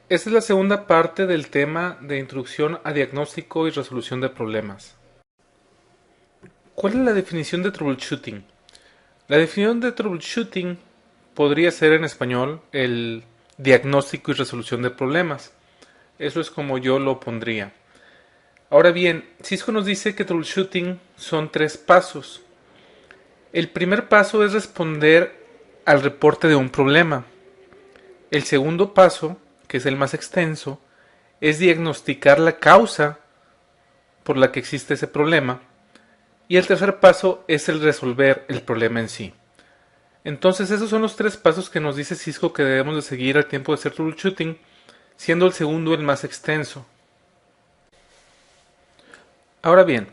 Esta es la segunda parte del tema de introducción a diagnóstico y resolución de problemas. ¿Cuál es la definición de troubleshooting? La definición de troubleshooting podría ser en español el diagnóstico y resolución de problemas. Eso es como yo lo pondría. Ahora bien, Cisco nos dice que troubleshooting son 3 pasos. El primer paso es responder al reporte de un problema. El segundo paso, que es el más extenso, es diagnosticar la causa por la que existe ese problema. Y el tercer paso es el resolver el problema en sí. Entonces esos son los 3 pasos que nos dice Cisco que debemos de seguir al tiempo de hacer troubleshooting, siendo el segundo el más extenso. Ahora bien,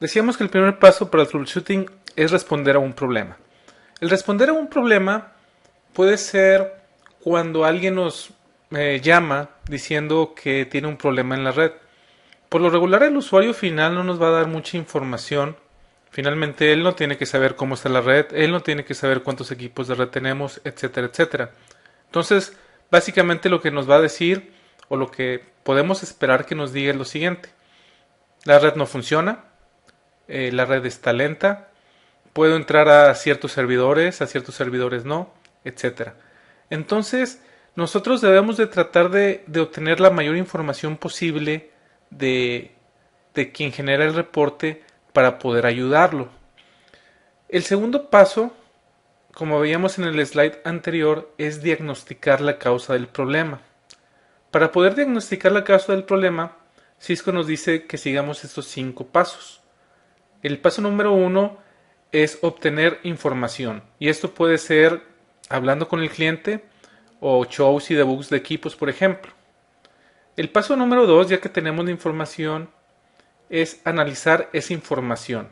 decíamos que el primer paso para el troubleshooting es responder a un problema. El responder a un problema puede ser cuando alguien nos llama diciendo que tiene un problema en la red. Por lo regular el usuario final no nos va a dar mucha información. Finalmente él no tiene que saber cómo está la red, él no tiene que saber cuántos equipos de red tenemos, etcétera, etcétera. Entonces, básicamente lo que nos va a decir o lo que podemos esperar que nos diga es lo siguiente. La red no funciona, la red está lenta, puedo entrar a ciertos servidores no, etcétera. Entonces, nosotros debemos de tratar de obtener la mayor información posible de, de quien genera el reporte para poder ayudarlo. El segundo paso, como veíamos en el slide anterior, es diagnosticar la causa del problema. Para poder diagnosticar la causa del problema, Cisco nos dice que sigamos estos 5 pasos. El paso número 1 es obtener información. Y esto puede ser hablando con el cliente o shows y debugs de equipos, por ejemplo. El paso número 2, ya que tenemos la información, es analizar esa información.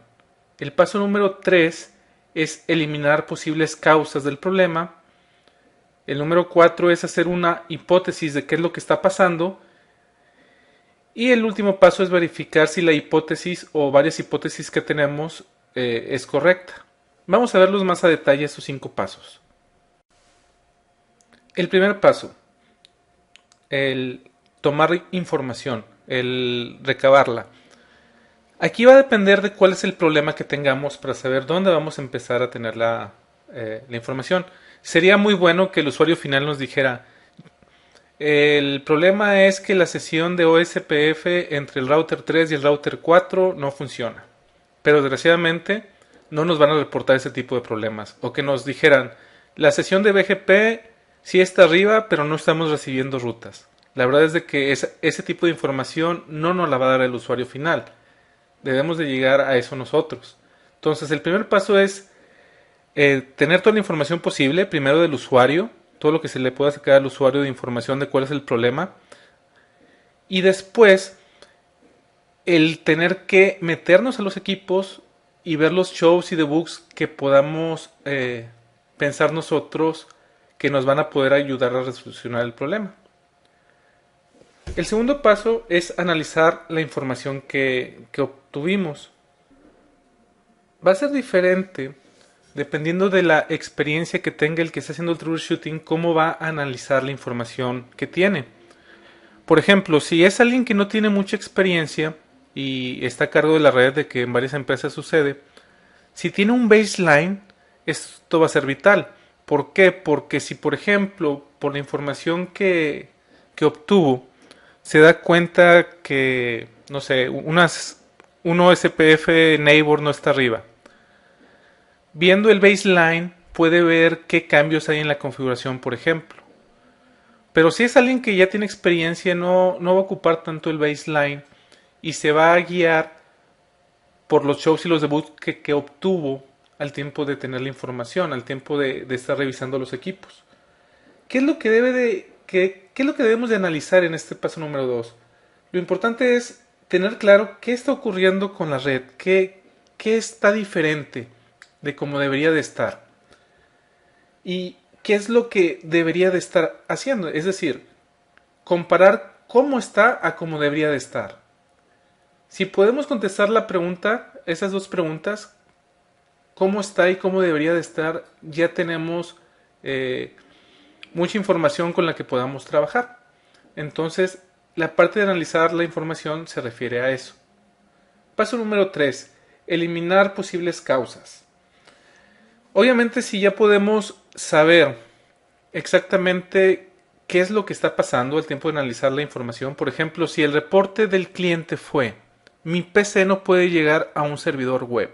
El paso número 3 es eliminar posibles causas del problema. El número 4 es hacer una hipótesis de qué es lo que está pasando. Y el último paso es verificar si la hipótesis o varias hipótesis que tenemos es correcta. Vamos a verlos más a detalle estos 5 pasos. El primer paso, el tomar información, el recabarla. Aquí va a depender de cuál es el problema que tengamos para saber dónde vamos a empezar a tener la información. Sería muy bueno que el usuario final nos dijera, el problema es que la sesión de OSPF entre el router 3 y el router 4 no funciona. Pero desgraciadamente no nos van a reportar ese tipo de problemas. O que nos dijeran, la sesión de BGP sí está arriba, pero no estamos recibiendo rutas. La verdad es de que ese tipo de información no nos la va a dar el usuario final. Debemos de llegar a eso nosotros. Entonces el primer paso es tener toda la información posible, primero del usuario, todo lo que se le pueda sacar al usuario de información de cuál es el problema. Y después el tener que meternos a los equipos y ver los shows y debugs que podamos pensar nosotros que nos van a poder ayudar a resolucionar el problema. El segundo paso es analizar la información que obtuvimos. Va a ser diferente dependiendo de la experiencia que tenga el que está haciendo el troubleshooting, cómo va a analizar la información que tiene. Por ejemplo, si es alguien que no tiene mucha experiencia y está a cargo de la red, de que en varias empresas sucede, si tiene un baseline, esto va a ser vital. ¿Por qué? Porque si, por ejemplo, por la información que obtuvo, se da cuenta que, no sé, un OSPF Neighbor no está arriba. Viendo el baseline, puede ver qué cambios hay en la configuración, por ejemplo. Pero si es alguien que ya tiene experiencia, no va a ocupar tanto el baseline y se va a guiar por los shows y los debuts que obtuvo al tiempo de tener la información, al tiempo de estar revisando los equipos. ¿Qué es lo que qué es lo que debemos de analizar en este paso número 2? Lo importante es tener claro qué está ocurriendo con la red, qué está diferente de cómo debería de estar y qué es lo que debería de estar haciendo. Es decir, comparar cómo está a cómo debería de estar. Si podemos contestar la pregunta, esas 2 preguntas, cómo está y cómo debería de estar, ya tenemos mucha información con la que podamos trabajar. Entonces, la parte de analizar la información se refiere a eso. Paso número 3. Eliminar posibles causas. Obviamente, si ya podemos saber exactamente qué es lo que está pasando al tiempo de analizar la información, por ejemplo, si el reporte del cliente fue: mi PC no puede llegar a un servidor web.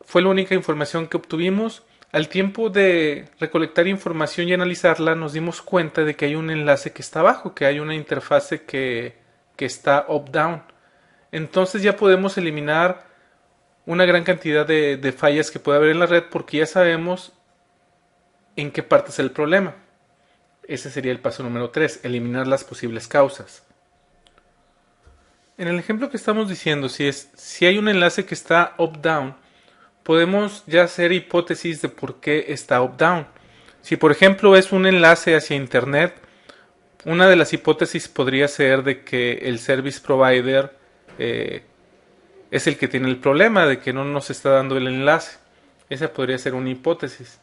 Fue la única información que obtuvimos. Al tiempo de recolectar información y analizarla, nos dimos cuenta de que hay un enlace que está abajo, que hay una interfase que está up-down. Entonces ya podemos eliminar una gran cantidad de fallas que puede haber en la red porque ya sabemos en qué parte es el problema. Ese sería el paso número 3, eliminar las posibles causas. En el ejemplo que estamos diciendo, si hay un enlace que está up-down, podemos ya hacer hipótesis de por qué está up-down. Si por ejemplo es un enlace hacia internet, una de las hipótesis podría ser de que el service provider es el que tiene el problema, de que no nos está dando el enlace. Esa podría ser una hipótesis.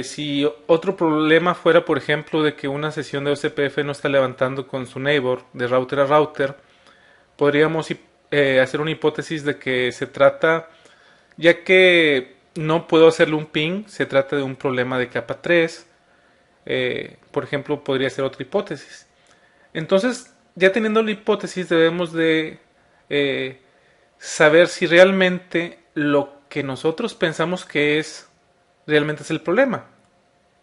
Si otro problema fuera, por ejemplo, de que una sesión de OSPF no está levantando con su neighbor de router a router, podríamos hacer una hipótesis de que se trata, ya que no puedo hacerle un ping, se trata de un problema de capa 3. Por ejemplo, podría ser otra hipótesis. Entonces, ya teniendo la hipótesis, debemos de saber si realmente lo que nosotros pensamos que es realmente es el problema.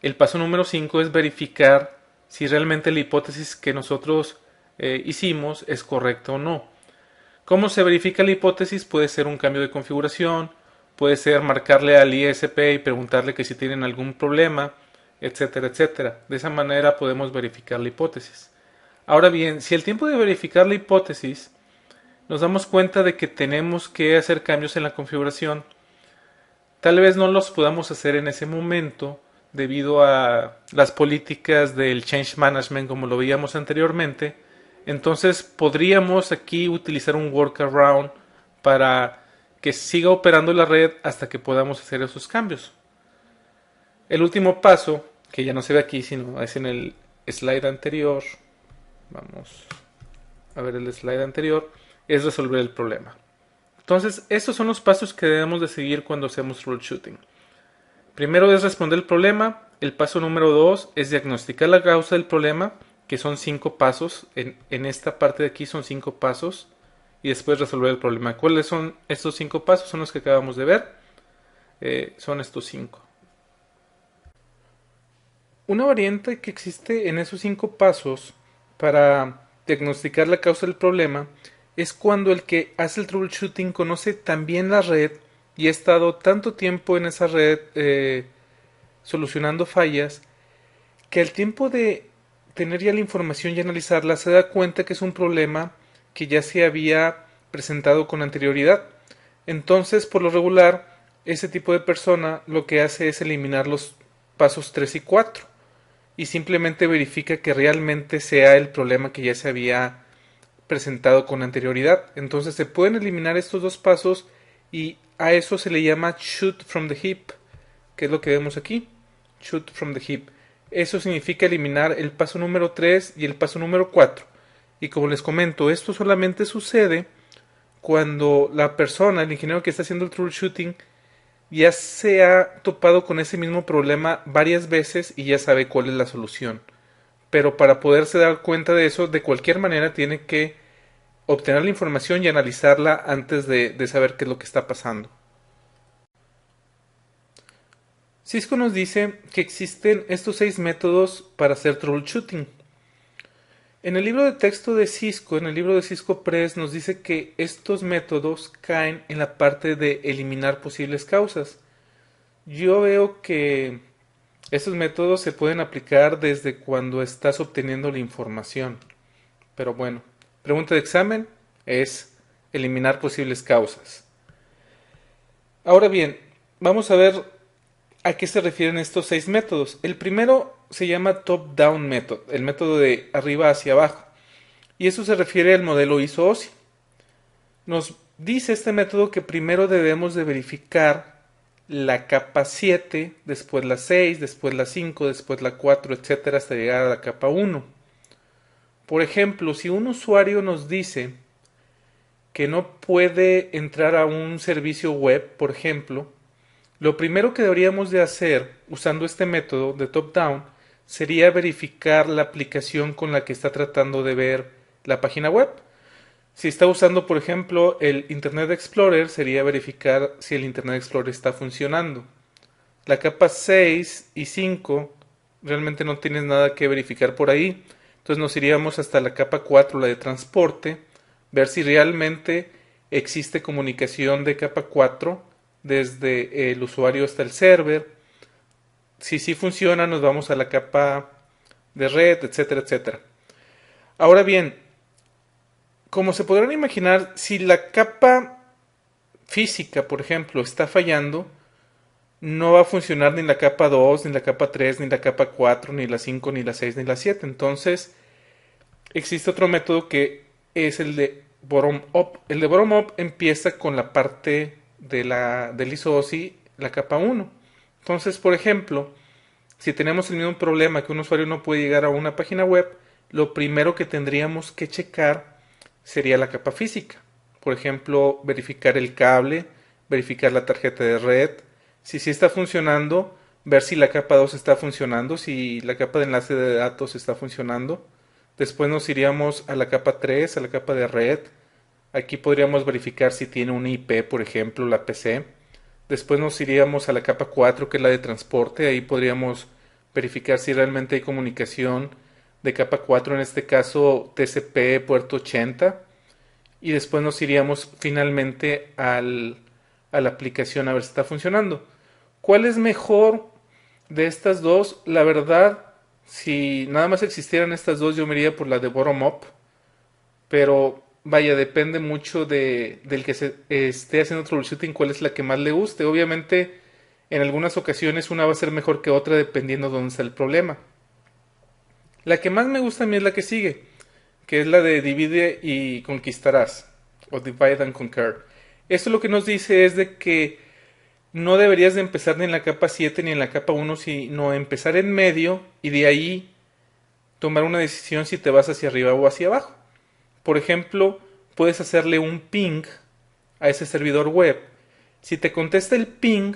El paso número 5 es verificar si realmente la hipótesis que nosotros hicimos es correcta o no. ¿Cómo se verifica la hipótesis? Puede ser un cambio de configuración, puede ser marcarle al ISP y preguntarle que si tienen algún problema, etcétera, etcétera. De esa manera podemos verificar la hipótesis. Ahora bien, si al tiempo de verificar la hipótesis nos damos cuenta de que tenemos que hacer cambios en la configuración, tal vez no los podamos hacer en ese momento debido a las políticas del change management como lo veíamos anteriormente. Entonces podríamos aquí utilizar un workaround para que siga operando la red hasta que podamos hacer esos cambios. El último paso, que ya no se ve aquí sino es en el slide anterior, vamos a ver el slide anterior, es resolver el problema. Entonces, estos son los pasos que debemos de seguir cuando hacemos troubleshooting. Primero es responder el problema. El paso número 2 es diagnosticar la causa del problema, que son 5 pasos. En esta parte de aquí son 5 pasos. Y después resolver el problema. ¿Cuáles son estos 5 pasos? Son los que acabamos de ver. Son estos 5. Una variante que existe en esos 5 pasos para diagnosticar la causa del problema es cuando el que hace el troubleshooting conoce también la red y ha estado tanto tiempo en esa red solucionando fallas que al tiempo de tener ya la información y analizarla se da cuenta que es un problema que ya se había presentado con anterioridad. Entonces, por lo regular, ese tipo de persona lo que hace es eliminar los pasos 3 y 4 y simplemente verifica que realmente sea el problema que ya se había presentado con anterioridad. Entonces se pueden eliminar estos dos pasos y a eso se le llama shoot from the hip, que es lo que vemos aquí, shoot from the hip. Eso significa eliminar el paso número 3 y el paso número 4. Y como les comento, esto solamente sucede cuando la persona, el ingeniero que está haciendo el troubleshooting, ya se ha topado con ese mismo problema varias veces y ya sabe cuál es la solución. Pero para poderse dar cuenta de eso, de cualquier manera tiene que obtener la información y analizarla antes de saber qué es lo que está pasando. Cisco nos dice que existen estos 6 métodos para hacer troubleshooting. En el libro de texto de Cisco, en el libro de Cisco Press, nos dice que estos métodos caen en la parte de eliminar posibles causas. Yo veo que estos métodos se pueden aplicar desde cuando estás obteniendo la información. Pero bueno, pregunta de examen es eliminar posibles causas. Ahora bien, vamos a ver a qué se refieren estos 6 métodos. El primero se llama top-down method, el método de arriba hacia abajo. Y eso se refiere al modelo ISO-OSI. Nos dice este método que primero debemos de verificar la capa 7, después la 6, después la 5, después la 4, etcétera, hasta llegar a la capa 1. Por ejemplo, si un usuario nos dice que no puede entrar a un servicio web, por ejemplo, lo primero que deberíamos de hacer usando este método de top-down sería verificar la aplicación con la que está tratando de ver la página web. Si está usando, por ejemplo, el Internet Explorer, sería verificar si el Internet Explorer está funcionando. La capa 6 y 5 realmente no tienes nada que verificar por ahí. Entonces nos iríamos hasta la capa 4, la de transporte, ver si realmente existe comunicación de capa 4 desde el usuario hasta el server. Si sí funciona, nos vamos a la capa de red, etcétera, etcétera. Ahora bien, como se podrán imaginar, si la capa física, por ejemplo, está fallando, no va a funcionar ni la capa 2, ni la capa 3, ni la capa 4, ni la 5, ni la 6, ni la 7. Entonces, existe otro método que es el de bottom-up. El de bottom-up empieza con la parte del ISO-OSI, la capa 1. Entonces, por ejemplo, si tenemos el mismo problema que un usuario no puede llegar a una página web, lo primero que tendríamos que checar sería la capa física. Por ejemplo, verificar el cable, verificar la tarjeta de red. Si sí está funcionando, ver si la capa 2 está funcionando, si la capa de enlace de datos está funcionando. Después nos iríamos a la capa 3, a la capa de red. Aquí podríamos verificar si tiene un IP, por ejemplo, la PC. Después nos iríamos a la capa 4, que es la de transporte. Ahí podríamos verificar si realmente hay comunicación de capa 4, en este caso TCP puerto 80. Y después nos iríamos finalmente a la aplicación a ver si está funcionando. ¿Cuál es mejor de estas dos? La verdad, si nada más existieran estas dos, yo me iría por la de bottom up. Pero vaya, depende mucho del que se esté haciendo troubleshooting, cuál es la que más le guste. Obviamente, en algunas ocasiones una va a ser mejor que otra dependiendo de dónde está el problema. La que más me gusta a mí es la que sigue, que es la de divide y conquistarás, o divide and conquer. Esto lo que nos dice es de que no deberías de empezar ni en la capa 7 ni en la capa 1, sino empezar en medio y de ahí tomar una decisión si te vas hacia arriba o hacia abajo. Por ejemplo, puedes hacerle un ping a ese servidor web. Si te contesta el ping,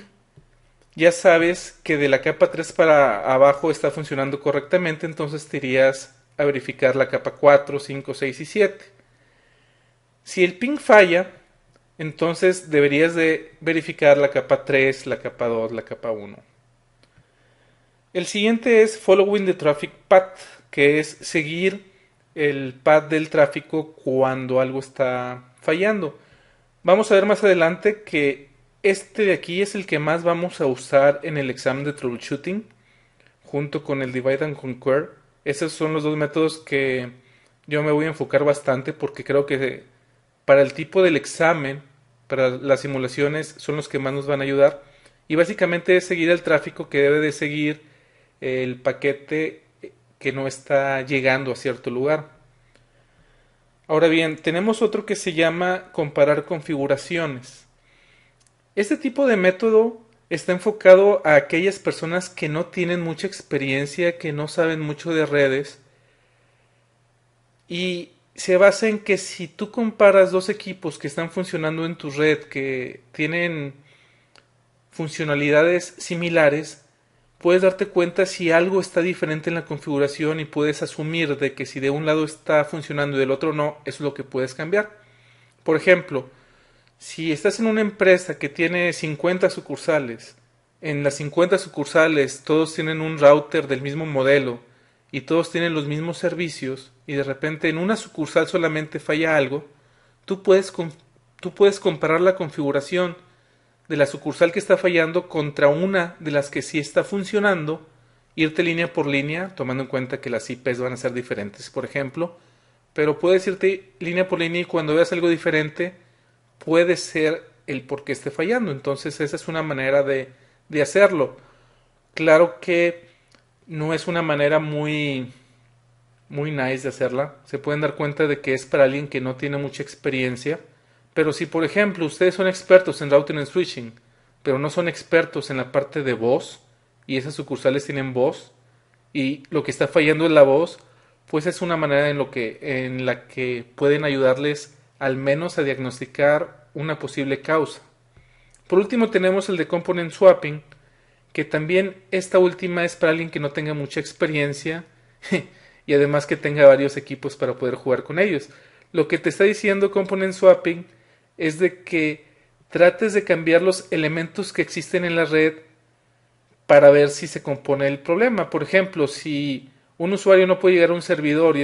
ya sabes que de la capa 3 para abajo está funcionando correctamente, entonces te irías a verificar la capa 4, 5, 6 y 7. Si el ping falla, entonces deberías de verificar la capa 3, la capa 2, la capa 1. El siguiente es Following the Traffic Path, que es seguir el path del tráfico cuando algo está fallando. Vamos a ver más adelante que este de aquí es el que más vamos a usar en el examen de troubleshooting, junto con el divide and conquer. Esos son los dos métodos que yo me voy a enfocar bastante porque creo que para el tipo del examen, para las simulaciones, son los que más nos van a ayudar. Y básicamente es seguir el tráfico que debe de seguir el paquete que no está llegando a cierto lugar. Ahora bien, tenemos otro que se llama comparar configuraciones. Este tipo de método está enfocado a aquellas personas que no tienen mucha experiencia, que no saben mucho de redes, y se basa en que si tú comparas dos equipos que están funcionando en tu red, que tienen funcionalidades similares, puedes darte cuenta si algo está diferente en la configuración y puedes asumir de que si de un lado está funcionando y del otro no, es lo que puedes cambiar. Por ejemplo, si estás en una empresa que tiene 50 sucursales, en las 50 sucursales todos tienen un router del mismo modelo y todos tienen los mismos servicios y de repente en una sucursal solamente falla algo, tú puedes comparar la configuración de la sucursal que está fallando contra una de las que sí está funcionando, irte línea por línea, tomando en cuenta que las IPs van a ser diferentes, por ejemplo, pero puedes irte línea por línea y cuando veas algo diferente, puede ser el por qué esté fallando. Entonces esa es una manera de hacerlo. Claro que no es una manera muy nice de hacerla. Se pueden dar cuenta de que es para alguien que no tiene mucha experiencia. Pero si por ejemplo ustedes son expertos en routing and switching, pero no son expertos en la parte de voz, y esas sucursales tienen voz, y lo que está fallando es la voz, pues es una manera en la que pueden ayudarles al menos a diagnosticar una posible causa. Por último tenemos el de component swapping, que también esta última es para alguien que no tenga mucha experiencia y además que tenga varios equipos para poder jugar con ellos. Lo que te está diciendo component swapping es de que trates de cambiar los elementos que existen en la red para ver si se compone el problema. Por ejemplo, si un usuario no puede llegar a un servidor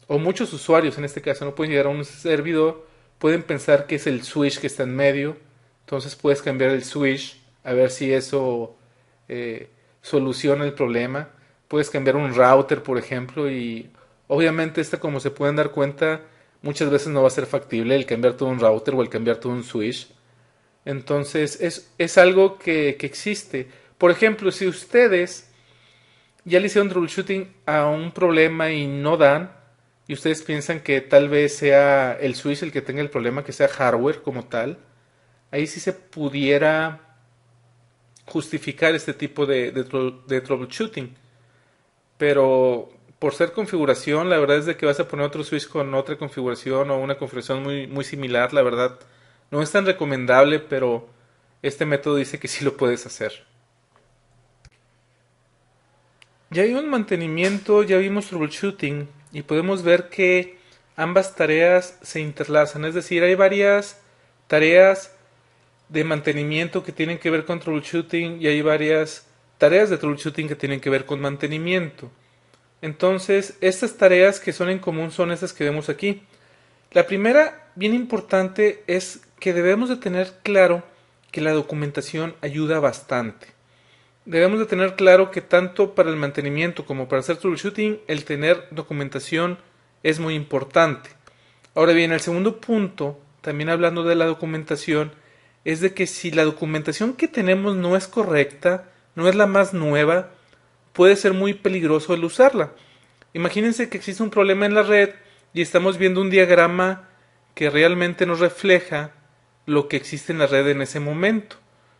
o muchos usuarios en este caso no pueden llegar a un servidor, pueden pensar que es el switch que está en medio. Entonces puedes cambiar el switch a ver si eso soluciona el problema. Puedes cambiar un router, por ejemplo, y obviamente como se pueden dar cuenta, muchas veces no va a ser factible el cambiar todo un router o el cambiar todo un switch. Entonces es algo que existe. Por ejemplo, si ustedes ya le hicieron troubleshooting a un problema y no dan, y ustedes piensan que tal vez sea el switch el que tenga el problema, que sea hardware como tal, ahí sí se pudiera justificar este tipo de troubleshooting. Pero por ser configuración, la verdad es de que vas a poner otro switch con otra configuración o una configuración muy similar, la verdad no es tan recomendable, pero este método dice que sí lo puedes hacer. Ya vimos mantenimiento, ya vimos troubleshooting y podemos ver que ambas tareas se interlazan, es decir, hay varias tareas de mantenimiento que tienen que ver con troubleshooting y hay varias tareas de troubleshooting que tienen que ver con mantenimiento. Entonces, estas tareas que son en común son estas que vemos aquí. La primera, bien importante, es que debemos de tener claro que la documentación ayuda bastante. Debemos de tener claro que tanto para el mantenimiento como para hacer troubleshooting, el tener documentación es muy importante. Ahora bien, el segundo punto, también hablando de la documentación, es de que si la documentación que tenemos no es correcta, no es la más nueva, puede ser muy peligroso el usarla. Imagínense que existe un problema en la red y estamos viendo un diagrama que realmente nos refleja lo que existe en la red en ese momento.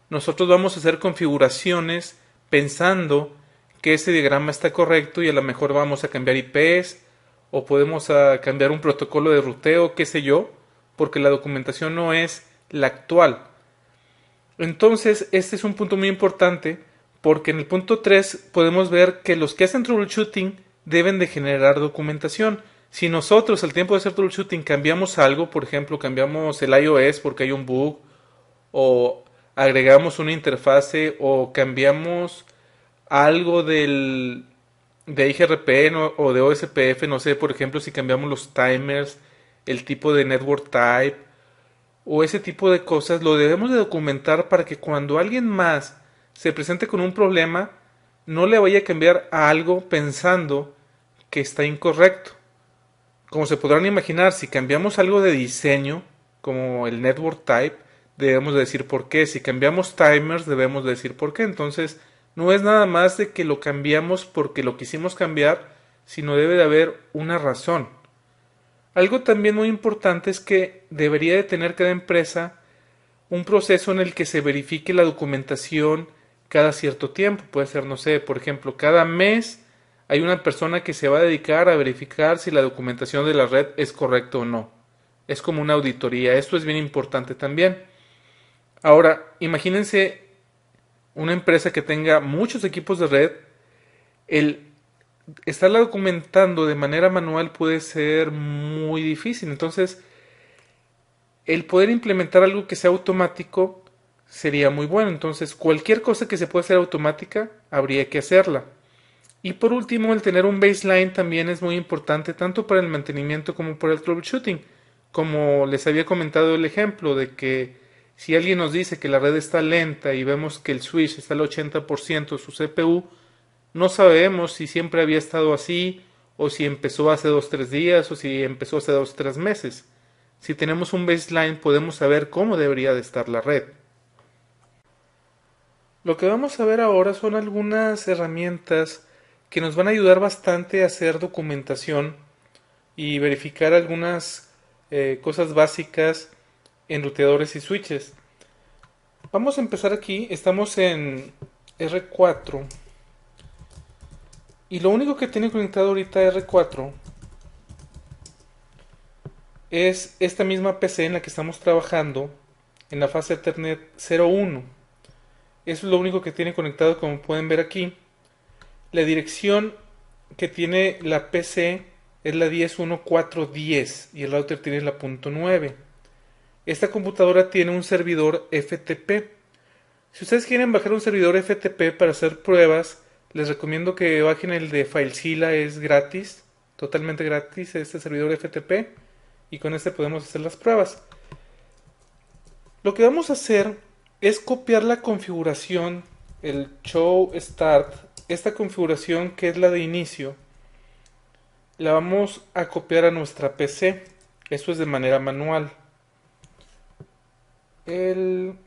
Nosotros vamos a hacer configuraciones pensando que ese diagrama está correcto y a lo mejor vamos a cambiar IPs o podemos cambiar un protocolo de ruteo, qué sé yo, porque la documentación no es la actual. Entonces, este es un punto muy importante porque en el punto 3 podemos ver que los que hacen troubleshooting deben de generar documentación. Si nosotros al tiempo de hacer troubleshooting cambiamos algo, por ejemplo, cambiamos el iOS porque hay un bug, o agregamos una interfase, o cambiamos algo de IGRP o de OSPF, no sé, por ejemplo, si cambiamos los timers, el tipo de network type, o ese tipo de cosas, lo debemos de documentar para que cuando alguien más se presente con un problema, no le vaya a cambiar a algo pensando que está incorrecto. Como se podrán imaginar, si cambiamos algo de diseño, como el network type, debemos de decir por qué. Si cambiamos timers, debemos de decir por qué. Entonces, no es nada más de que lo cambiamos porque lo quisimos cambiar, sino debe de haber una razón. Algo también muy importante es que debería de tener cada empresa un proceso en el que se verifique la documentación cada cierto tiempo. Puede ser, no sé, por ejemplo, cada mes hay una persona que se va a dedicar a verificar si la documentación de la red es correcta o no. Es como una auditoría. Esto es bien importante también. Ahora, imagínense una empresa que tenga muchos equipos de red. El estarla documentando de manera manual puede ser muy difícil. Entonces, el poder implementar algo que sea automático sería muy bueno. Entonces, cualquier cosa que se pueda hacer automática, habría que hacerla. Y por último, el tener un baseline también es muy importante, tanto para el mantenimiento como para el troubleshooting. Como les había comentado el ejemplo de que si alguien nos dice que la red está lenta y vemos que el switch está al 80% de su CPU, no sabemos si siempre había estado así, o si empezó hace 2 o 3 días, o si empezó hace 2 o 3 meses. Si tenemos un baseline podemos saber cómo debería de estar la red. Lo que vamos a ver ahora son algunas herramientas que nos van a ayudar bastante a hacer documentación y verificar algunas cosas básicas en ruteadores y switches. Vamos a empezar aquí. Estamos en R4. Y lo único que tiene conectado ahorita R4 es esta misma PC en la que estamos trabajando en la fase Ethernet 01. Eso es lo único que tiene conectado, como pueden ver aquí. La dirección que tiene la PC es la 10.1.4.10 y el router tiene la .9. Esta computadora tiene un servidor FTP. Si ustedes quieren bajar un servidor FTP para hacer pruebas, les recomiendo que bajen el de FileZilla, es gratis, totalmente gratis este servidor FTP, y con este podemos hacer las pruebas. Lo que vamos a hacer es copiar la configuración, el show start, esta configuración que es la de inicio, la vamos a copiar a nuestra PC. Esto es de manera manual. Esta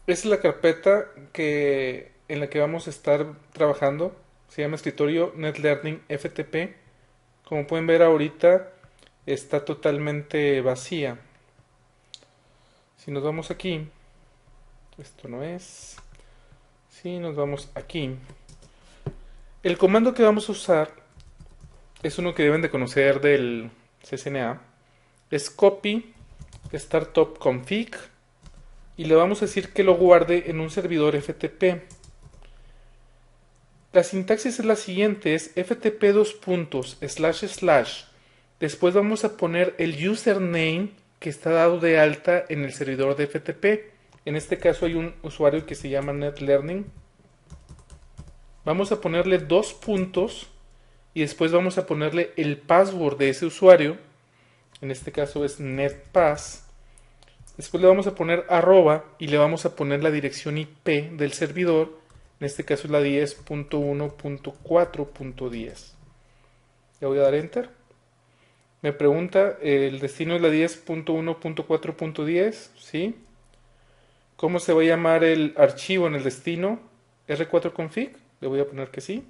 es la carpeta en la que vamos a estar trabajando. Se llama escritorio NetLearning FTP. Como pueden ver ahorita está totalmente vacía. Si nos vamos aquí, esto no es. Si nos vamos aquí, el comando que vamos a usar es uno que deben de conocer del CCNA. Es copy startup config y le vamos a decir que lo guarde en un servidor FTP. La sintaxis es la siguiente, es ftp // después vamos a poner el username que está dado de alta en el servidor de FTP. En este caso hay un usuario que se llama NetLearning. Vamos a ponerle dos puntos y después vamos a ponerle el password de ese usuario. En este caso es netpass. Después le vamos a poner arroba y le vamos a poner la dirección IP del servidor. En este caso es la 10.1.4.10. Le voy a dar enter. Me pregunta, el destino es la 10.1.4.10, ¿sí? ¿Cómo se va a llamar el archivo en el destino? R4config, le voy a poner que sí.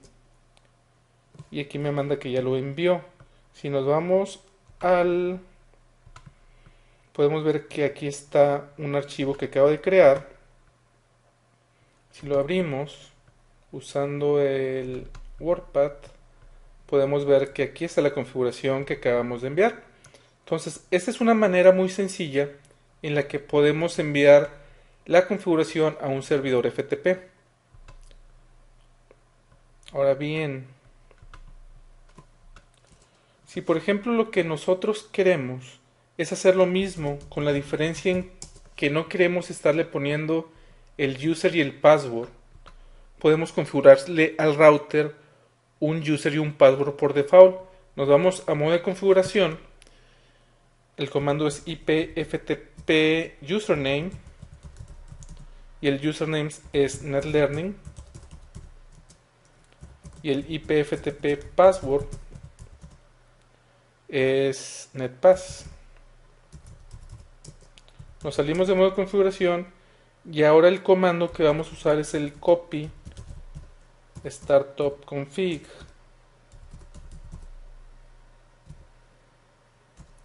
Y aquí me manda que ya lo envió. Si nos vamos al... podemos ver que aquí está un archivo que acabo de crear. Si lo abrimos usando el WordPad, podemos ver que aquí está la configuración que acabamos de enviar. Entonces, esta es una manera muy sencilla en la que podemos enviar la configuración a un servidor FTP. Ahora bien, si por ejemplo lo que nosotros queremos es hacer lo mismo, con la diferencia en que no queremos estarle poniendo el user y el password, podemos configurarle al router un user y un password por default. Nos vamos a modo de configuración. El comando es ipftp username y el username es netlearning y el ipftp password es netpass. Nos salimos de modo de configuración y ahora el comando que vamos a usar es el copy startup config.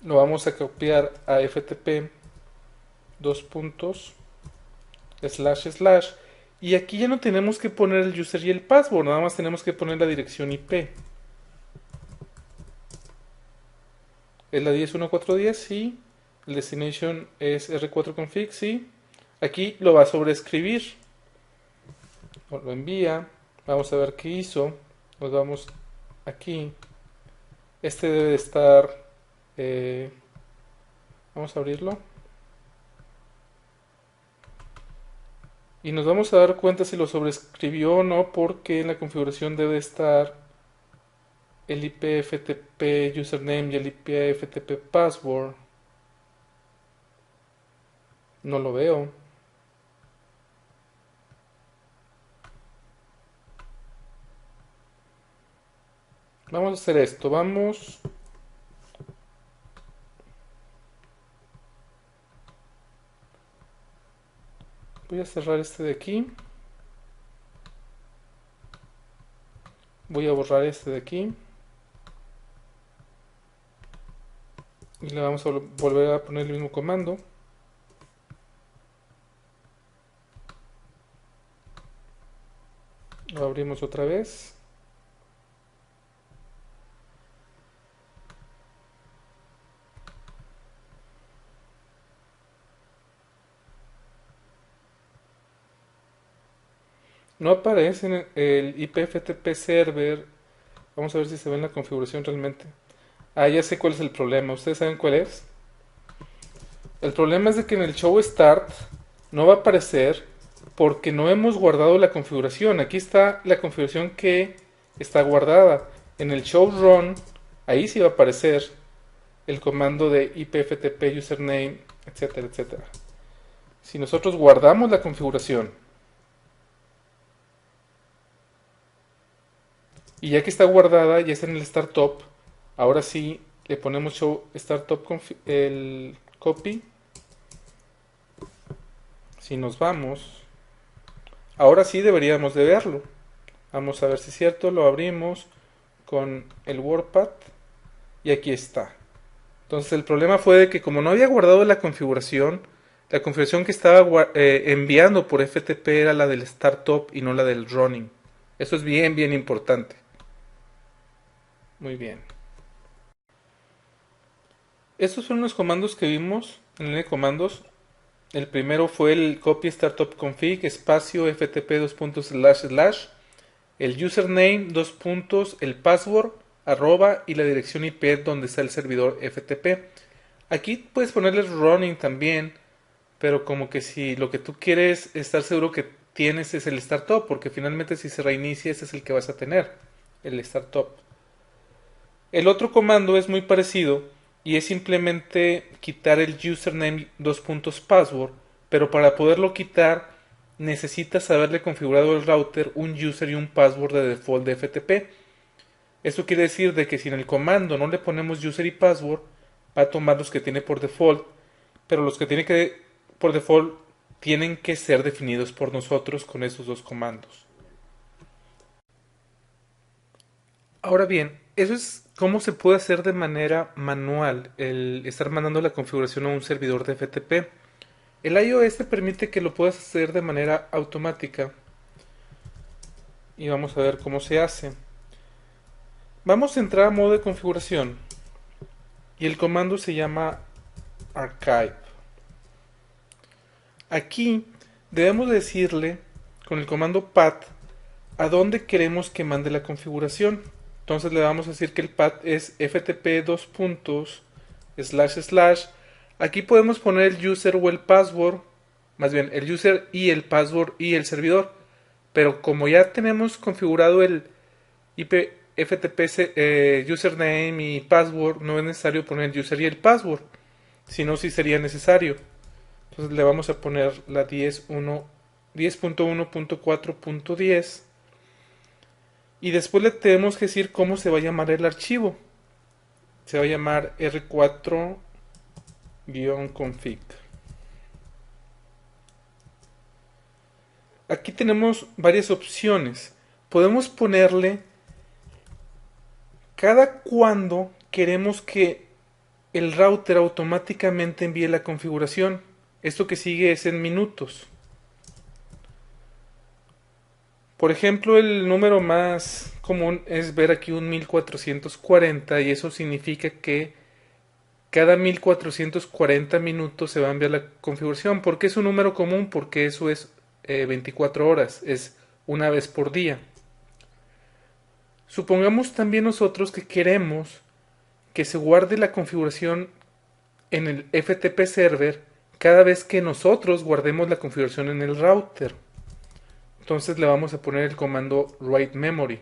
Lo vamos a copiar a ftp // y aquí ya no tenemos que poner el user y el password, nada más tenemos que poner la dirección IP. Es la 10.1.4.10, sí. El destination es R4config, sí. Aquí lo va a sobreescribir. Lo envía. Vamos a ver qué hizo. Nos vamos aquí. Este debe de estar... vamos a abrirlo. Y nos vamos a dar cuenta si lo sobreescribió o no, porque en la configuración debe estar el IPFTP username y el IPFTP password. No lo veo. Vamos a hacer esto. Vamos... voy a cerrar este de aquí. Voy a borrar este de aquí. Y le vamos a volver a poner el mismo comando. Lo abrimos otra vez. No aparece en el IPFTP server. Vamos a ver si se ve en la configuración realmente. Ah, ya sé cuál es el problema. ¿Ustedes saben cuál es? El problema es de que en el show start no va a aparecer porque no hemos guardado la configuración. Aquí está la configuración que está guardada. En el show run, ahí sí va a aparecer el comando de ipftp username, etcétera, etcétera. Si nosotros guardamos la configuración y ya que está guardada, ya está en el startup, ahora sí le ponemos show startup el copy. Si nos vamos, ahora sí deberíamos de verlo. Vamos a ver si es cierto, lo abrimos con el WordPad y aquí está. Entonces el problema fue de que como no había guardado la configuración que estaba enviando por FTP era la del startup y no la del running. Eso es bien, bien importante. Muy bien. Estos son los comandos que vimos en el de comandos. El primero fue el copy startup config espacio ftp // el username el password arroba y la dirección IP donde está el servidor FTP. Aquí puedes ponerle running también, pero como que si lo que tú quieres estar seguro que tienes es el startup, porque finalmente si se reinicia ese es el que vas a tener, el startup. El otro comando es muy parecido y es simplemente quitar el username password, pero para poderlo quitar necesitas haberle configurado el router un user y un password de default de FTP. Esto quiere decir de que si en el comando no le ponemos user y password, va a tomar los que tiene por default, pero los que tiene que por default tienen que ser definidos por nosotros con esos dos comandos. Ahora bien, eso es cómo se puede hacer de manera manual el estar mandando la configuración a un servidor de FTP. El iOS te permite que lo puedas hacer de manera automática y vamos a ver cómo se hace. Vamos a entrar a modo de configuración y el comando se llama archive. Aquí debemos decirle con el comando pat a dónde queremos que mande la configuración. Entonces le vamos a decir que el path es ftp // aquí podemos poner el user o el password, más bien el user y el password y el servidor, pero como ya tenemos configurado el IP ftp username y password, no es necesario poner el user y el password, sino sí sería necesario. Entonces le vamos a poner la 10.1.4.10 y después le tenemos que decir cómo se va a llamar el archivo. Se va a llamar r4-config. Aquí tenemos varias opciones. Podemos ponerle cada cuando queremos que el router automáticamente envíe la configuración. Esto que sigue es en minutos. Por ejemplo, el número más común es ver aquí un 1440 y eso significa que cada 1440 minutos se va a enviar la configuración. ¿Por qué es un número común? Porque eso es 24 horas, es una vez por día. Supongamos también nosotros que queremos que se guarde la configuración en el FTP server cada vez que nosotros guardemos la configuración en el router. Entonces le vamos a poner el comando write memory.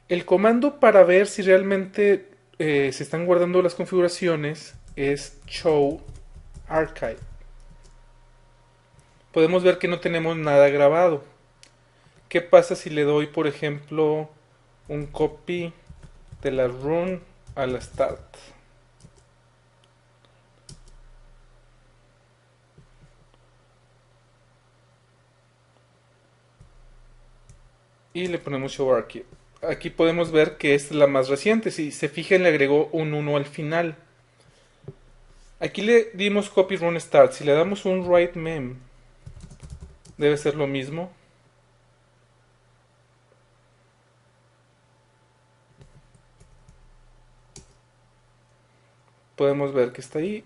El comando para ver si realmente se están guardando las configuraciones es show archive. Podemos ver que no tenemos nada grabado. ¿Qué pasa si le doy, por ejemplo, un copy de la run a la start? Y le ponemos show archive. Aquí podemos ver que esta es la más reciente. Si se fijan, le agregó un 1 al final. Aquí le dimos copy run start. Si le damos un write mem, debe ser lo mismo. Podemos ver que está ahí.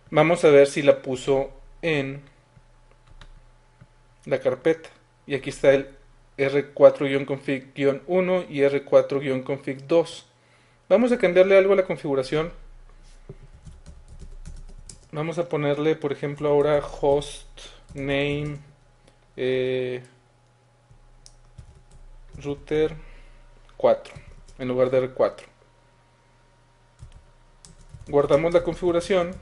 Vamos a ver si la puso en la carpeta. Y aquí está el R4-config-1 y R4-config2. Vamos a cambiarle algo a la configuración. Vamos a ponerle, por ejemplo, ahora host name router 4 en lugar de R4. Guardamos la configuración.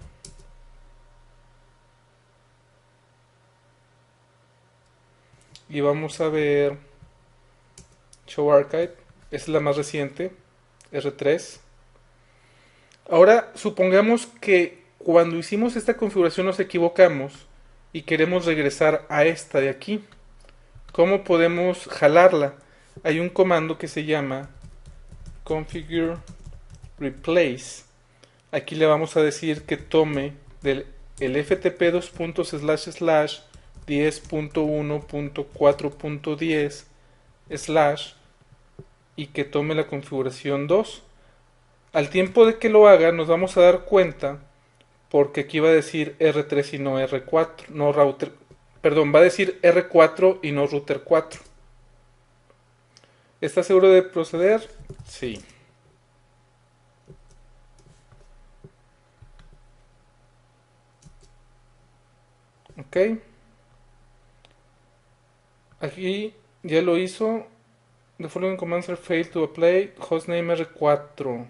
Y vamos a ver Show Archive. Esta es la más reciente, R3. Ahora supongamos que cuando hicimos esta configuración nos equivocamos y queremos regresar a esta de aquí. ¿Cómo podemos jalarla? Hay un comando que se llama configure replace. Aquí le vamos a decir que tome el ftp 10.1.4.10 y que tome la configuración 2. Al tiempo de que lo haga nos vamos a dar cuenta porque aquí va a decir R3 y no R4, no router, perdón, va a decir R4 y no router 4. ¿Estás seguro de proceder? Sí. Ok. Aquí ya lo hizo. The following commands are failed to apply. Hostname R4.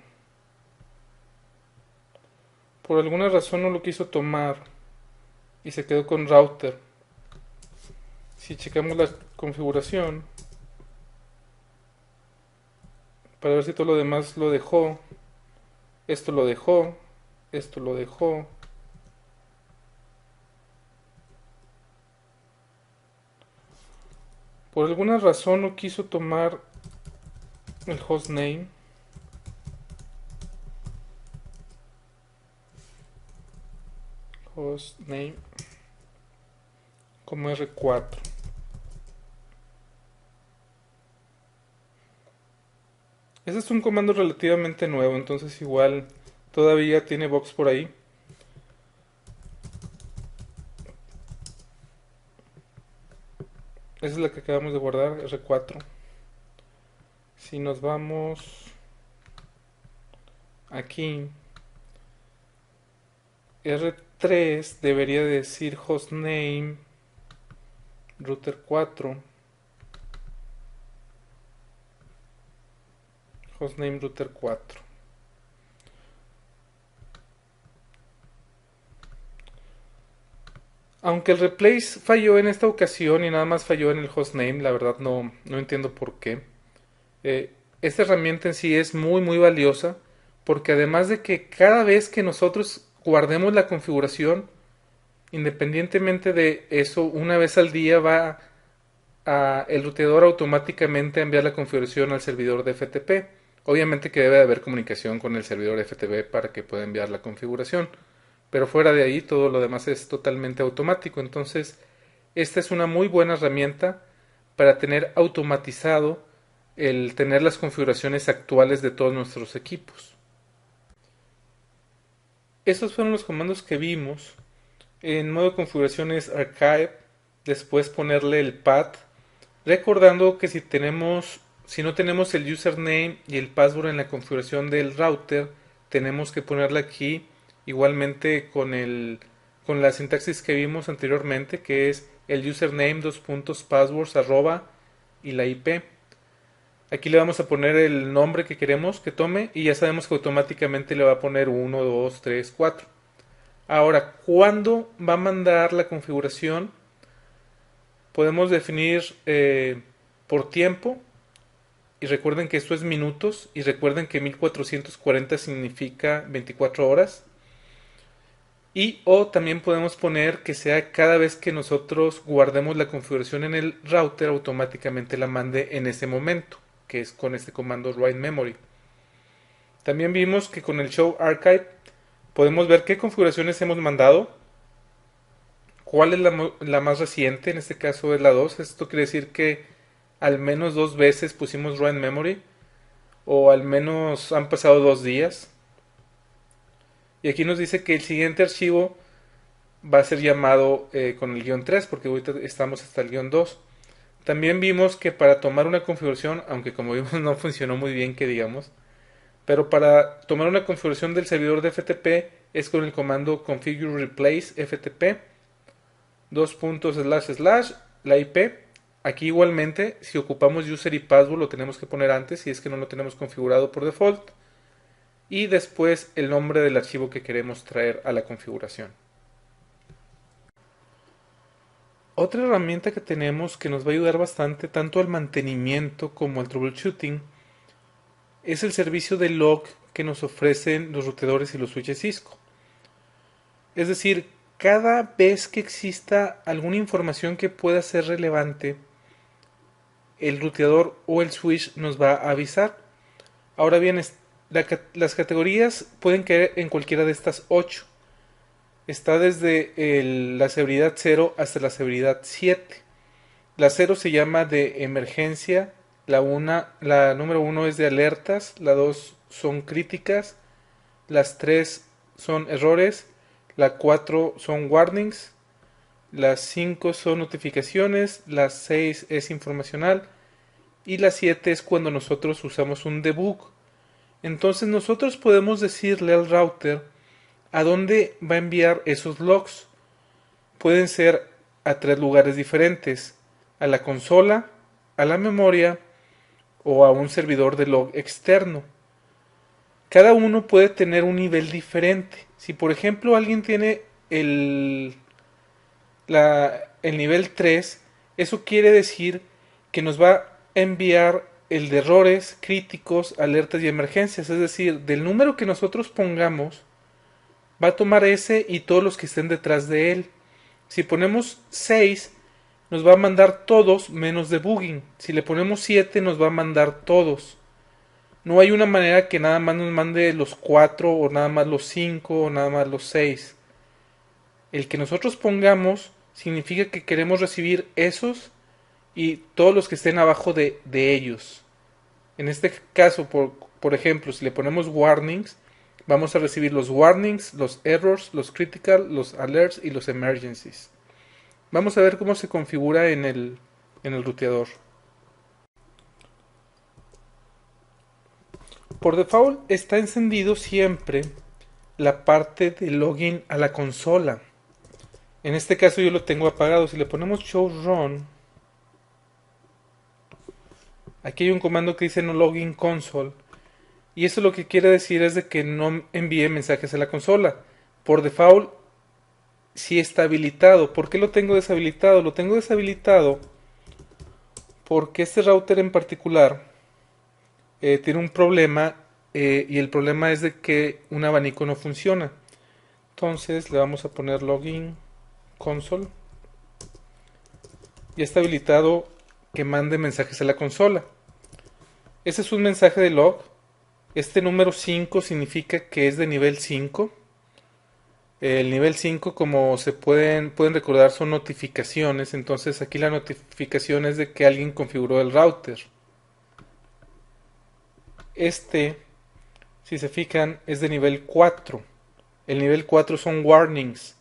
Por alguna razón no lo quiso tomar y se quedó con router. Si checamos la configuración para ver si todo lo demás lo dejó, esto lo dejó, esto lo dejó. Por alguna razón no quiso tomar el hostname. Hostname como R4. Este es un comando relativamente nuevo, entonces igual todavía tiene bugs por ahí. Esa es la que acabamos de guardar, R4. Si nos vamos aquí, R3 debería decir hostname router 4. Hostname router 4. Aunque el replace falló en esta ocasión y nada más falló en el hostname, la verdad no entiendo por qué. Esta herramienta en sí es muy valiosa porque además de que cada vez que nosotros guardemos la configuración, independientemente de eso, una vez al día va a el ruteador automáticamente a enviar la configuración al servidor de FTP. Obviamente que debe de haber comunicación con el servidor de FTP para que pueda enviar la configuración, pero fuera de ahí todo lo demás es totalmente automático. Entonces, esta es una muy buena herramienta para tener automatizado el tener las configuraciones actuales de todos nuestros equipos. Estos fueron los comandos que vimos. En modo de configuración es archive, después ponerle el path, recordando que si no tenemos el username y el password en la configuración del router, tenemos que ponerle aquí igualmente con la sintaxis que vimos anteriormente, que es el username passwords y la IP. Aquí le vamos a poner el nombre que queremos que tome y ya sabemos que automáticamente le va a poner 1, 2, 3, 4. Ahora, ¿cuándo va a mandar la configuración? Podemos definir por tiempo. Y recuerden que esto es minutos. Y recuerden que 1440 significa 24 horas. Y o también podemos poner que sea cada vez que nosotros guardemos la configuración en el router, automáticamente la mande en ese momento, que es con este comando write memory. También vimos que con el show archive podemos ver qué configuraciones hemos mandado, cuál es la más reciente, en este caso es la 2. Esto quiere decir que al menos 2 veces pusimos raw en memory, o al menos han pasado 2 días. Y aquí nos dice que el siguiente archivo va a ser llamado con el guión 3, porque ahorita estamos hasta el guión 2. También vimos que para tomar una configuración, aunque como vimos no funcionó muy bien que digamos, pero para tomar una configuración del servidor de FTP es con el comando configure replace FTP la IP. Aquí igualmente, si ocupamos user y password lo tenemos que poner antes si es que no lo tenemos configurado por default. Y después el nombre del archivo que queremos traer a la configuración. Otra herramienta que tenemos que nos va a ayudar bastante tanto al mantenimiento como al troubleshooting es el servicio de log que nos ofrecen los routadores y los switches Cisco. Es decir, cada vez que exista alguna información que pueda ser relevante, el ruteador o el switch nos va a avisar. Ahora bien, las categorías pueden caer en cualquiera de estas 8. Está desde la severidad 0 hasta la severidad 7. La 0 se llama de emergencia, la número 1 es de alertas, la 2 son críticas, las 3 son errores, la 4 son warnings, las 5 son notificaciones, las 6 es informacional y la 7 es cuando nosotros usamos un debug. Entonces nosotros podemos decirle al router a dónde va a enviar esos logs. Pueden ser a 3 lugares diferentes: a la consola, a la memoria o a un servidor de log externo. Cada uno puede tener un nivel diferente. Si por ejemplo alguien tiene el nivel 3, eso quiere decir que nos va a enviar el de errores, críticos, alertas y emergencias. Es decir, del número que nosotros pongamos, va a tomar ese y todos los que estén detrás de él. Si ponemos 6, nos va a mandar todos menos debugging. Si le ponemos 7, nos va a mandar todos. No hay una manera que nada más nos mande los 4 o nada más los 5 o nada más los 6. El que nosotros pongamos significa que queremos recibir esos y todos los que estén abajo de ellos. En este caso, por ejemplo, si le ponemos warnings, vamos a recibir los warnings, los errors, los critical, los alerts y los emergencies. Vamos a ver cómo se configura en el ruteador. Por default está encendido siempre la parte de login a la consola. En este caso yo lo tengo apagado. Si le ponemos show run, aquí hay un comando que dice no login console. Y eso lo que quiere decir es de que no envíe mensajes a la consola. Por default sí está habilitado. ¿Por qué lo tengo deshabilitado? Lo tengo deshabilitado porque este router en particular tiene un problema, y el problema es de que un abanico no funciona. Entonces le vamos a poner login console. Ya está habilitado que mande mensajes a la consola. Ese es un mensaje de log. Este número 5 significa que es de nivel 5. El nivel 5, como se pueden recordar, son notificaciones. Entonces aquí la notificación es de que alguien configuró el router. Si se fijan, es de nivel 4. El nivel 4 son warnings.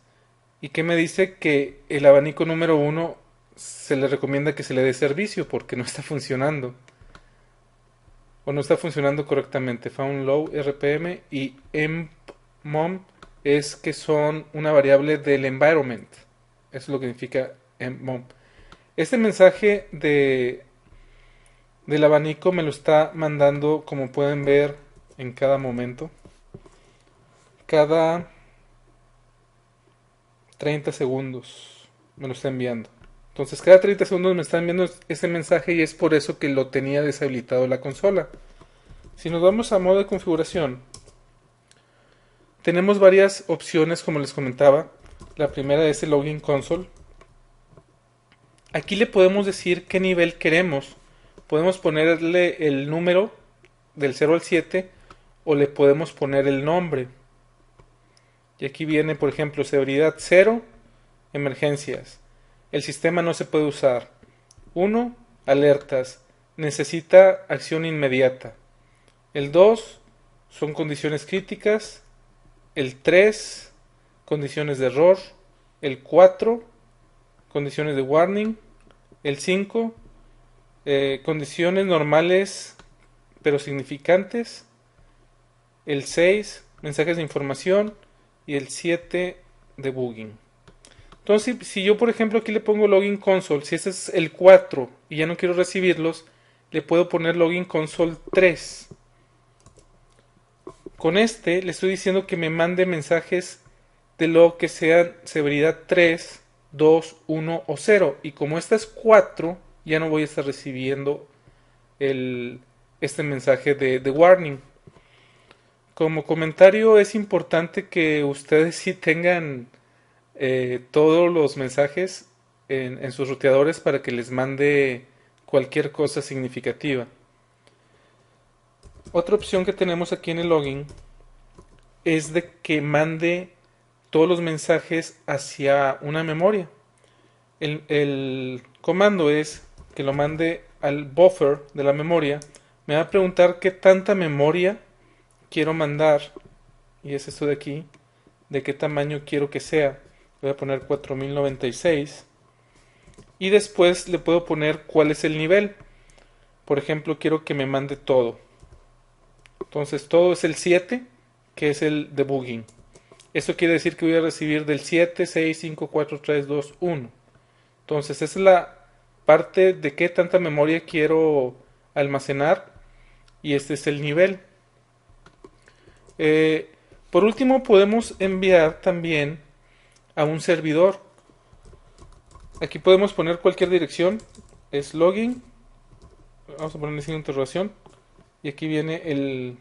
¿Y qué me dice? Que el abanico número 1 se le recomienda que se le dé servicio porque no está funcionando. O no está funcionando correctamente. Found low RPM y empmom es que son una variable del environment. Eso es lo que significa empmom. Este mensaje del abanico me lo está mandando, como pueden ver, en cada momento. Cada 30 segundos me lo está enviando. Entonces cada 30 segundos me está enviando ese mensaje y es por eso que lo tenía deshabilitado la consola. Si nos vamos a modo de configuración, tenemos varias opciones como les comentaba. La primera es el login console. Aquí le podemos decir qué nivel queremos. Podemos ponerle el número del 0 al 7 o le podemos poner el nombre. Y aquí viene, por ejemplo, severidad 0 emergencias. El sistema no se puede usar. 1. Alertas. Necesita acción inmediata. El 2. Son condiciones críticas. El 3. Condiciones de error. El 4. Condiciones de warning. El 5. Condiciones normales pero significantes. El 6. Mensajes de información. Y el 7. Debugging. Entonces, si yo por ejemplo aquí le pongo login console, si ese es el 4 y ya no quiero recibirlos, le puedo poner login console 3. Con este le estoy diciendo que me mande mensajes de log que sean severidad 3, 2, 1 o 0. Y como esta es 4, ya no voy a estar recibiendo este mensaje de warning. Como comentario, es importante que ustedes sí tengan todos los mensajes en sus ruteadores para que les mande cualquier cosa significativa. Otra opción que tenemos aquí en el login es de que mande todos los mensajes hacia una memoria. El comando es que lo mande al buffer de la memoria. Me va a preguntar qué tanta memoria quiero mandar, y es esto de aquí, de qué tamaño quiero que sea. Voy a poner 4096 y después le puedo poner cuál es el nivel. Por ejemplo, quiero que me mande todo. Entonces todo es el 7, que es el debugging. Eso quiere decir que voy a recibir del 7, 6, 5, 4, 3, 2, 1. Entonces esa es la parte de qué tanta memoria quiero almacenar y este es el nivel. Por último podemos enviar también a un servidor. Aquí podemos poner cualquier dirección. Es login. Vamos a ponerle signo de interrogación. Y aquí viene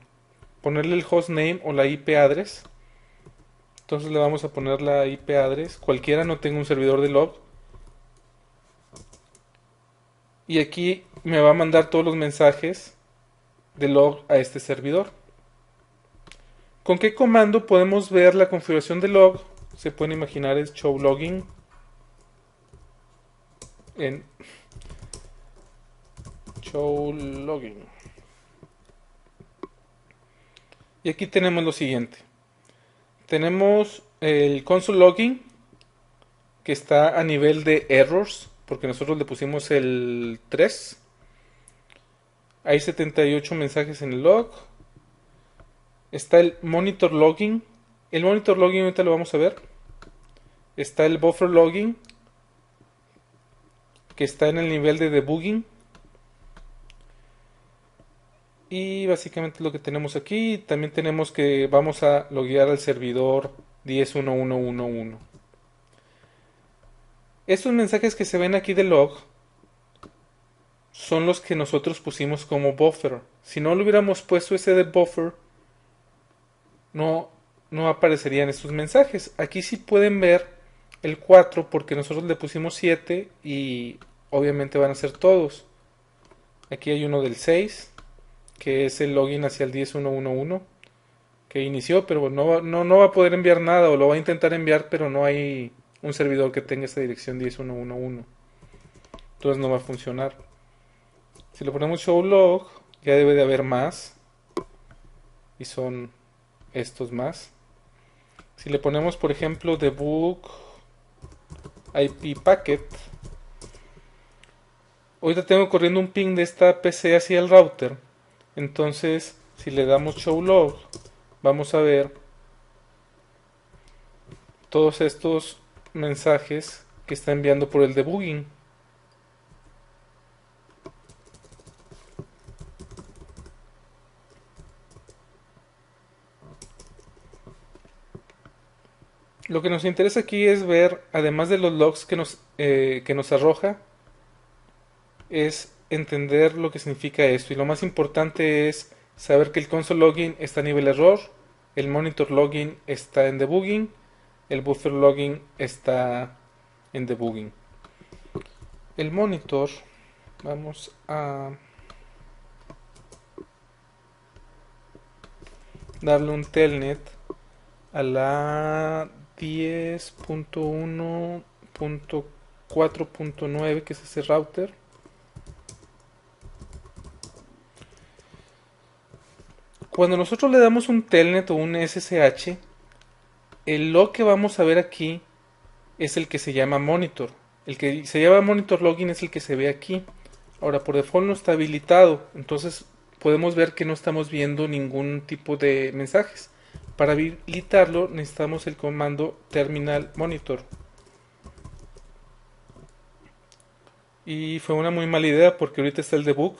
ponerle el hostname o la IP address. Entonces le vamos a poner la IP address. Cualquiera no tenga un servidor de log. Y aquí me va a mandar todos los mensajes de log a este servidor. ¿Con qué comando podemos ver la configuración de log? Se pueden imaginar es show logging. En show logging. Y aquí tenemos lo siguiente. Tenemos el console logging que está a nivel de errors, porque nosotros le pusimos el 3. Hay 78 mensajes en el log. Está el monitor logging. El monitor logging ahorita lo vamos a ver. Está el buffer logging, que está en el nivel de debugging. Y básicamente lo que tenemos aquí. También tenemos que vamos a loguear al servidor 10.1.1.1.1. Estos mensajes que se ven aquí de log son los que nosotros pusimos como buffer. Si no lo hubiéramos puesto ese de buffer, no aparecerían estos mensajes. Aquí sí pueden ver el 4 porque nosotros le pusimos 7 y obviamente van a ser todos. Aquí hay uno del 6, que es el login hacia el 10.1.1.1, que inició, pero no va a poder enviar nada, o lo va a intentar enviar, pero no hay un servidor que tenga esta dirección 10.1.1.1. Entonces no va a funcionar. Si le ponemos show log, ya debe de haber más. Y son estos más. Si le ponemos, por ejemplo, debug IP packet, ahorita tengo corriendo un ping de esta PC hacia el router. Entonces, si le damos show log, vamos a ver todos estos mensajes que está enviando por el debugging. Lo que nos interesa aquí es ver, además de los logs que nos arroja, es entender lo que significa esto. Y lo más importante es saber que el console login está a nivel error, el monitor login está en debugging, el buffer login está en debugging. El monitor, vamos a darle un telnet a la 10.1 1.4.9, que es ese router. Cuando nosotros le damos un telnet o un SSH, el log que vamos a ver aquí es el que se llama monitor. El que se llama monitor login es el que se ve aquí. Ahora, por default no está habilitado, entonces podemos ver que no estamos viendo ningún tipo de mensajes. Para habilitarlo necesitamos el comando terminal monitor. Y fue una muy mala idea porque ahorita está el debug.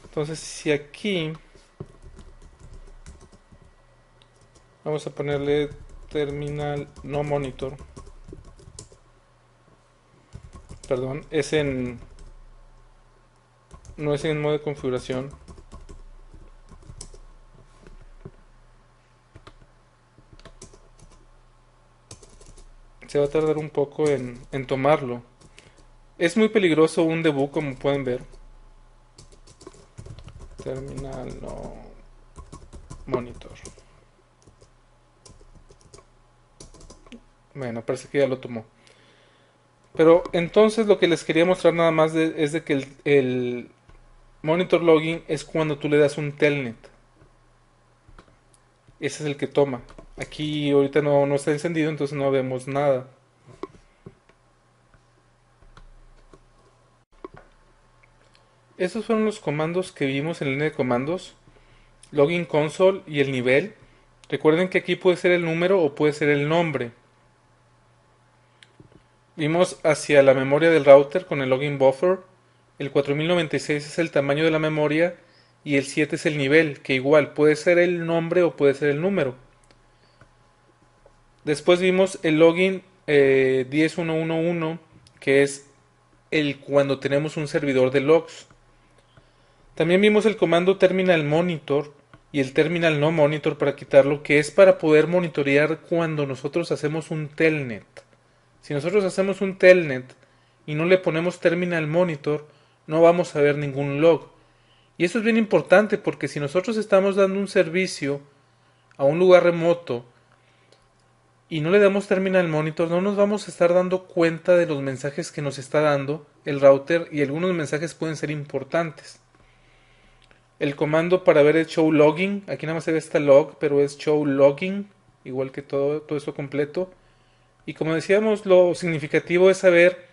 Entonces si aquí vamos a ponerle terminal no monitor. Perdón, no es en modo de configuración. Se va a tardar un poco en tomarlo. Es muy peligroso un debug, como pueden ver. Terminal no monitor. Bueno, parece que ya lo tomó. Pero entonces lo que les quería mostrar nada más es de que el monitor login es cuando tú le das un telnet. Ese es el que toma. Aquí ahorita no está encendido, entonces no vemos nada. Esos fueron los comandos que vimos en la línea de comandos. Login console y el nivel. Recuerden que aquí puede ser el número o puede ser el nombre. Vimos hacia la memoria del router con el login buffer. El 4096 es el tamaño de la memoria y el 7 es el nivel, que igual puede ser el nombre o puede ser el número. Después vimos el login 10111, que es el cuando tenemos un servidor de logs. También vimos el comando terminal monitor y el terminal no monitor para quitarlo, que es para poder monitorear cuando nosotros hacemos un telnet. Si nosotros hacemos un telnet y no le ponemos terminal monitor, no vamos a ver ningún log. Y eso es bien importante porque si nosotros estamos dando un servicio a un lugar remoto y no le damos terminal monitor, no nos vamos a estar dando cuenta de los mensajes que nos está dando el router, y algunos mensajes pueden ser importantes. El comando para ver el show logging, aquí nada más se ve esta log, pero es show logging, igual que todo esto completo. Y como decíamos, lo significativo es saber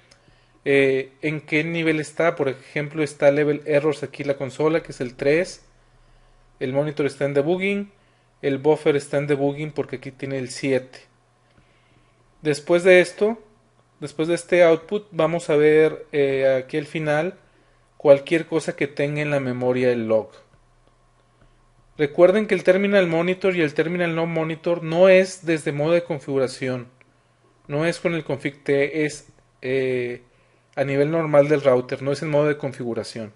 en qué nivel está. Por ejemplo, está level errors aquí la consola, que es el 3. El monitor está en debugging. El buffer está en debugging porque aquí tiene el 7. Después de esto, después de este output, vamos a ver aquí al final cualquier cosa que tenga en la memoria el log. Recuerden que el terminal monitor y el terminal no monitor no es desde modo de configuración. No es con el config T, es a nivel normal del router, no es en modo de configuración.